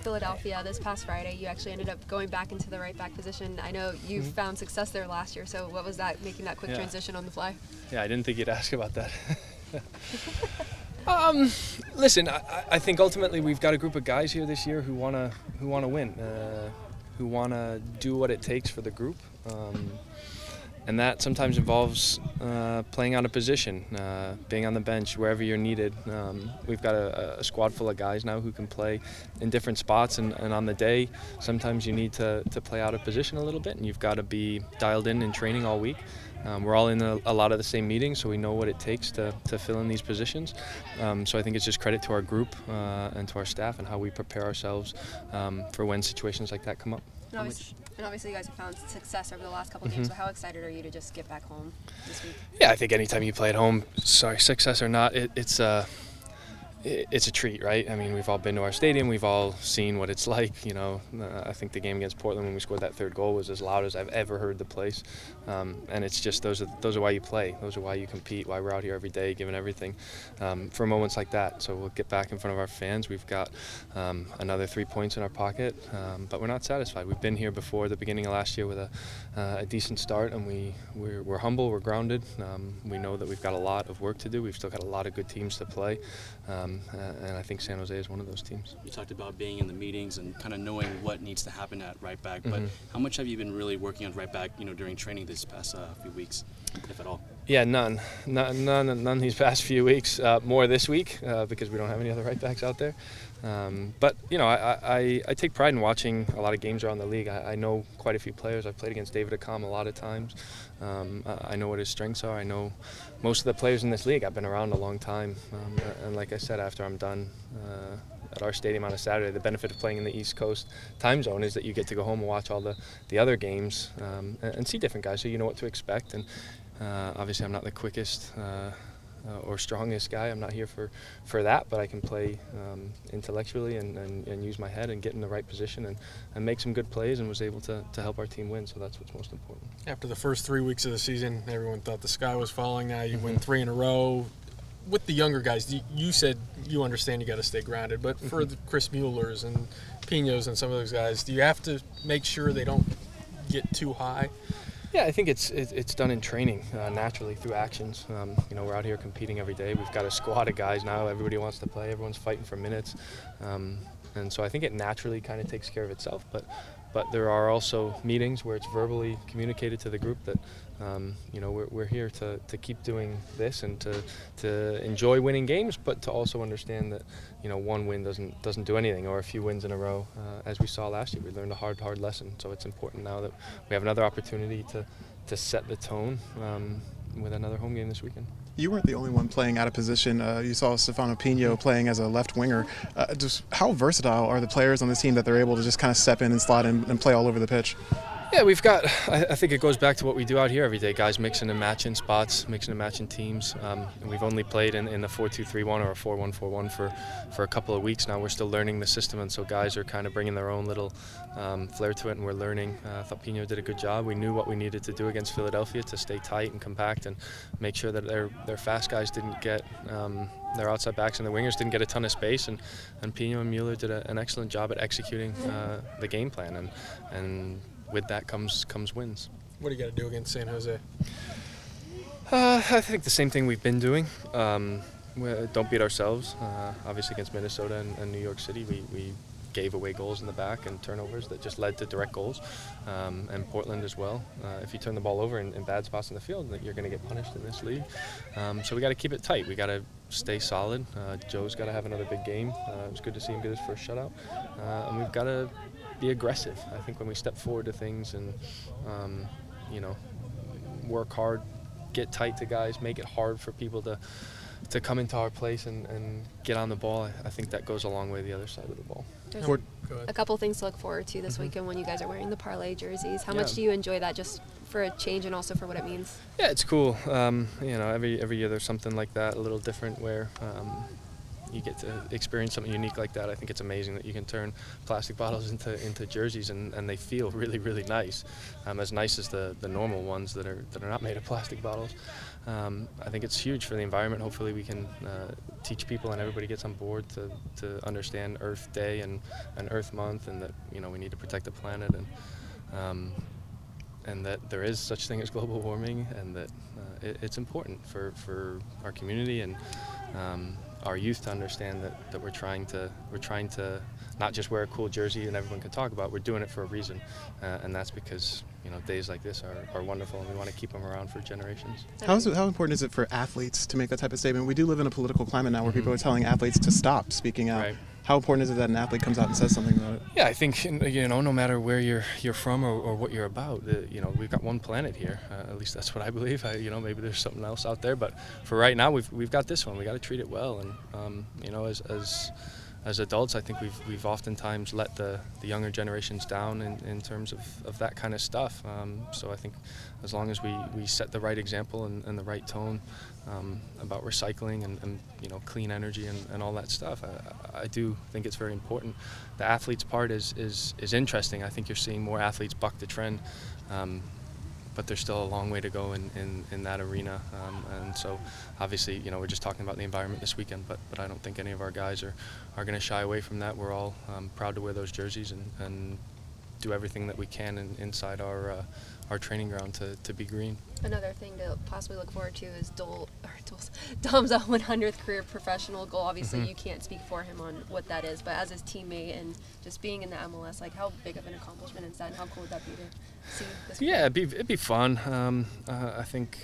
Philadelphia this past Friday, you actually ended up going back into the right back position. I know you found success there last year, so what was that, making that quick transition on the fly? Yeah, I didn't think you'd ask about that. Listen, I think ultimately we've got a group of guys here this year who wanna win, who wanna do what it takes for the group. And that sometimes involves playing on a position, being on the bench, wherever you're needed. We've got a squad full of guys now who can play in different spots, and on the day, sometimes you need to play out of position a little bit, and you've got to be dialed in training all week. We're all in a lot of the same meetings, so we know what it takes to fill in these positions. So I think it's just credit to our group and to our staff and how we prepare ourselves for when situations like that come up. And obviously you guys have found success over the last couple of games, so how excited are you to just get back home this week? Yeah, I think anytime you play at home, success or not, it's a treat, right? I mean, we've all been to our stadium, we've all seen what it's like, you know. I think the game against Portland when we scored that third goal was as loud as I've ever heard the place. And it's just those are why you play, those are why you compete, why we're out here every day giving everything for moments like that. So we'll get back in front of our fans. We've got another 3 points in our pocket, but we're not satisfied. We've been here before the beginning of last year with a decent start, and we're humble, we're grounded. We know that we've got a lot of work to do. We've still got a lot of good teams to play. And I think San Jose is one of those teams. You talked about being in the meetings and kind of knowing what needs to happen at right back, but how much have you been really working on right back, you know, during training this past few weeks, if at all? Yeah, none these past few weeks. More this week because we don't have any other right backs out there. But you know, I take pride in watching a lot of games around the league. I know quite a few players. I've played against David Accam a lot of times. I know what his strengths are. I know most of the players in this league. I've been around a long time, and like I said, after I'm done at our stadium on a Saturday, the benefit of playing in the East Coast time zone is that you get to go home and watch all the other games and see different guys, so you know what to expect. And obviously, I'm not the quickest or strongest guy. I'm not here for that, but I can play intellectually and use my head and get in the right position and make some good plays, and was able to help our team win, so that's what's most important. After the first 3 weeks of the season, everyone thought the sky was falling. Now you win 3 in a row. With the younger guys, you said you understand you got to stay grounded, but for the Chris Muellers and Pinos and some of those guys, do you have to make sure they don't get too high? Yeah, I think it's done in training naturally through actions. You know, we're out here competing every day. We've got a squad of guys now. Everybody wants to play. Everyone's fighting for minutes, and so I think it naturally kind of takes care of itself. But there are also meetings where it's verbally communicated to the group that you know, we're here to keep doing this and to enjoy winning games, but to also understand that, you know, one win doesn't do anything, or a few wins in a row. As we saw last year, we learned a hard lesson. So it's important now that we have another opportunity to set the tone with another home game this weekend. You weren't the only one playing out of position. You saw Stefano Pino playing as a left winger. Just how versatile are the players on this team that they're able to just kind of step in and slot in and play all over the pitch? Yeah, we've got, I think it goes back to what we do out here every day, guys mixing and matching spots, mixing and matching teams. And we've only played in the 4-2-3-1 or a 4-1-4-1 for a couple of weeks now. We're still learning the system, and so guys are kind of bringing their own little flair to it, and we're learning. I thought Pino did a good job. We knew what we needed to do against Philadelphia to stay tight and compact and make sure that their fast guys didn't get their outside backs and the wingers didn't get a ton of space, and Pino and Mueller did an excellent job at executing the game plan, and with that comes wins. What do you got to do against San Jose? I think the same thing we've been doing. Don't beat ourselves. Obviously against Minnesota and New York City, we gave away goals in the back and turnovers that just led to direct goals, and Portland as well. If you turn the ball over in bad spots in the field, you're going to get punished in this league. So we got to keep it tight. We got to stay solid. Joe's got to have another big game. It was good to see him get his first shutout, and we've got to be aggressive. I think when we step forward to things and you know, work hard, get tight to guys, make it hard for people to come into our place and get on the ball, I think that goes a long way the other side of the ball. There's a couple things to look forward to this weekend when you guys are wearing the parlay jerseys. How much do you enjoy that, just for a change and also for what it means? Yeah, it's cool. You know, every year there's something like that, a little different, where you get to experience something unique like that. I think it's amazing that you can turn plastic bottles into jerseys, and they feel really, really nice, as nice as the normal ones that are not made of plastic bottles. I think it's huge for the environment. Hopefully we can teach people and everybody gets on board to understand Earth Day and Earth Month, and that we need to protect the planet, and that there is such thing as global warming, and that it's important for our community and our youth to understand that we're trying to not just wear a cool jersey and everyone can talk about. We're doing it for a reason, and that's because days like this are wonderful, and we want to keep them around for generations. How important is it for athletes to make that type of statement? We do live in a political climate now where people are telling athletes to stop speaking out. Right. How important is it that an athlete comes out and says something about it? Yeah, I think no matter where you're from or what you're about, we've got one planet here. At least that's what I believe. Maybe there's something else out there, but for right now, we've got this one. We got to treat it well, and as adults, I think we've oftentimes let the younger generations down in terms of that kind of stuff. So I think as long as we set the right example and the right tone about recycling and clean energy and all that stuff, I do think it's very important. The athletes part is interesting. I think you're seeing more athletes buck the trend. But there's still a long way to go in that arena, and so obviously we're just talking about the environment this weekend, but I don't think any of our guys are going to shy away from that. We're all proud to wear those jerseys and do everything that we can inside our training ground to be green. Another thing to possibly look forward to is Dom's 100th career professional goal. Obviously, you can't speak for him on what that is, but as his teammate and just being in the MLS, how big of an accomplishment is that, and how cool would that be to see this? Yeah, it'd be fun. I think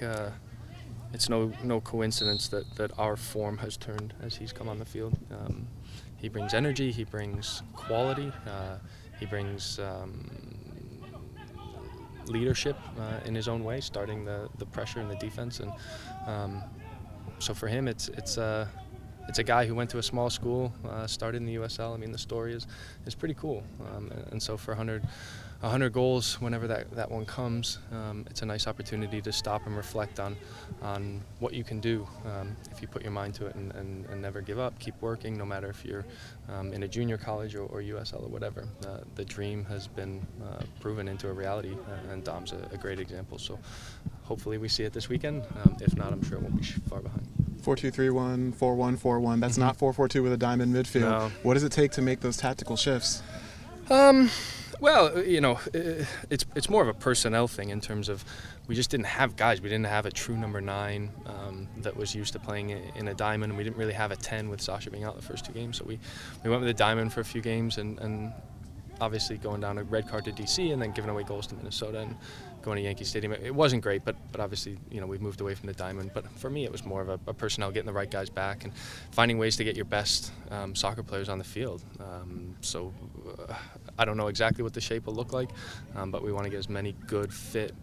it's no coincidence that our form has turned as he's come on the field. He brings energy, he brings quality, he brings leadership in his own way, starting the pressure in the defense, and so for him, it's a guy who went to a small school, started in the USL. I mean, the story is pretty cool, and so for 100 goals, whenever that one comes, it's a nice opportunity to stop and reflect on what you can do if you put your mind to it and never give up, keep working, no matter if you're in a junior college or USL or whatever. The dream has been proven into a reality, and Dom's a great example. So hopefully we see it this weekend. If not, I'm sure it won't be far behind. 4-2-3-1, 4-1-4-1. That's not 4-4-2 with a diamond midfield. No. What does it take to make those tactical shifts? Well, it's more of a personnel thing in terms of we just didn't have guys. We didn't have a true number 9 that was used to playing in a diamond. We didn't really have a 10 with Sasha being out the first 2 games. So we went with a diamond for a few games, and obviously going down a red card to DC and then giving away goals to Minnesota and going to Yankee Stadium. It wasn't great, but obviously we've moved away from the diamond. But for me, it was more of a personnel, getting the right guys back and finding ways to get your best soccer players on the field. I don't know exactly what the shape will look like, but we want to get as many good, fit,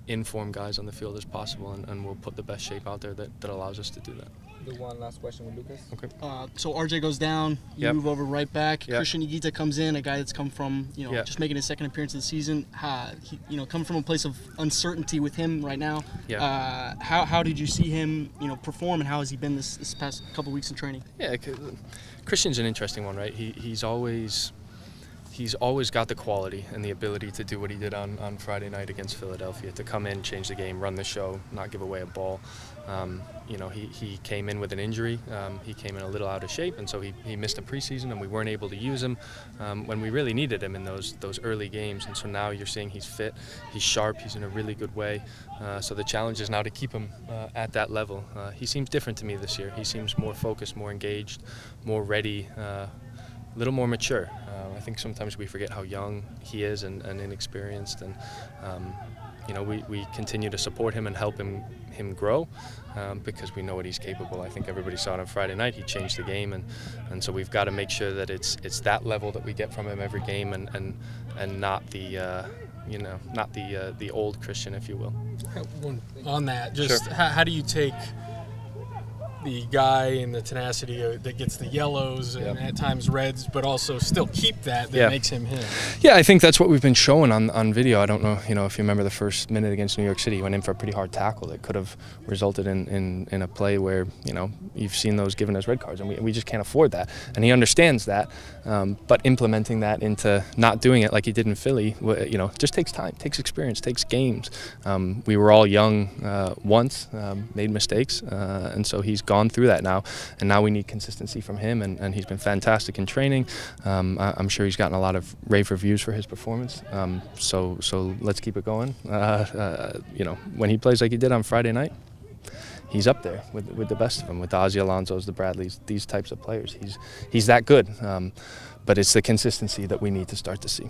informed guys on the field as possible, and we'll put the best shape out there that allows us to do that. Do one last question with Lucas. Okay. So RJ goes down, you move over right back. Yep. Christian Higuita comes in, a guy that's come from, just making his second appearance of the season. Coming from a place of uncertainty with him right now. Yeah. How did you see him, perform, and how has he been this past couple weeks in training? Yeah, Christian's an interesting one, right? He's always got the quality and the ability to do what he did on Friday night against Philadelphia, to come in, change the game, run the show, not give away a ball. He came in with an injury. He came in a little out of shape, and so he missed a preseason, and we weren't able to use him when we really needed him in those early games. And so now you're seeing he's fit, he's sharp, he's in a really good way. So the challenge is now to keep him at that level. He seems different to me this year. He seems more focused, more engaged, more ready, a little more mature. I think sometimes we forget how young he is and inexperienced, and we continue to support him and help him grow because we know what he's capable. I think everybody saw it on Friday night. He changed the game, and so we've got to make sure that it's that level that we get from him every game, and not the the old Christian, if you will. On that, Sure. how do you take the guy and the tenacity that gets the yellows and at times reds, but also still keep that makes him him. Yeah, I think that's what we've been showing on video. I don't know, if you remember the first minute against New York City, he went in for a pretty hard tackle that could have resulted in a play where, you've seen those given as red cards, and we just can't afford that. And he understands that, but implementing that into not doing it like he did in Philly, just takes time, takes experience, takes games. We were all young once, made mistakes, and so he's gone through that now, and now we need consistency from him, and he's been fantastic in training. I'm sure he's gotten a lot of rave reviews for his performance, so let's keep it going. When he plays like he did on Friday night, he's up there with the best of them, with the Ozzie Alonsos, the Bradleys, these types of players. He's that good, but it's the consistency that we need to start to see.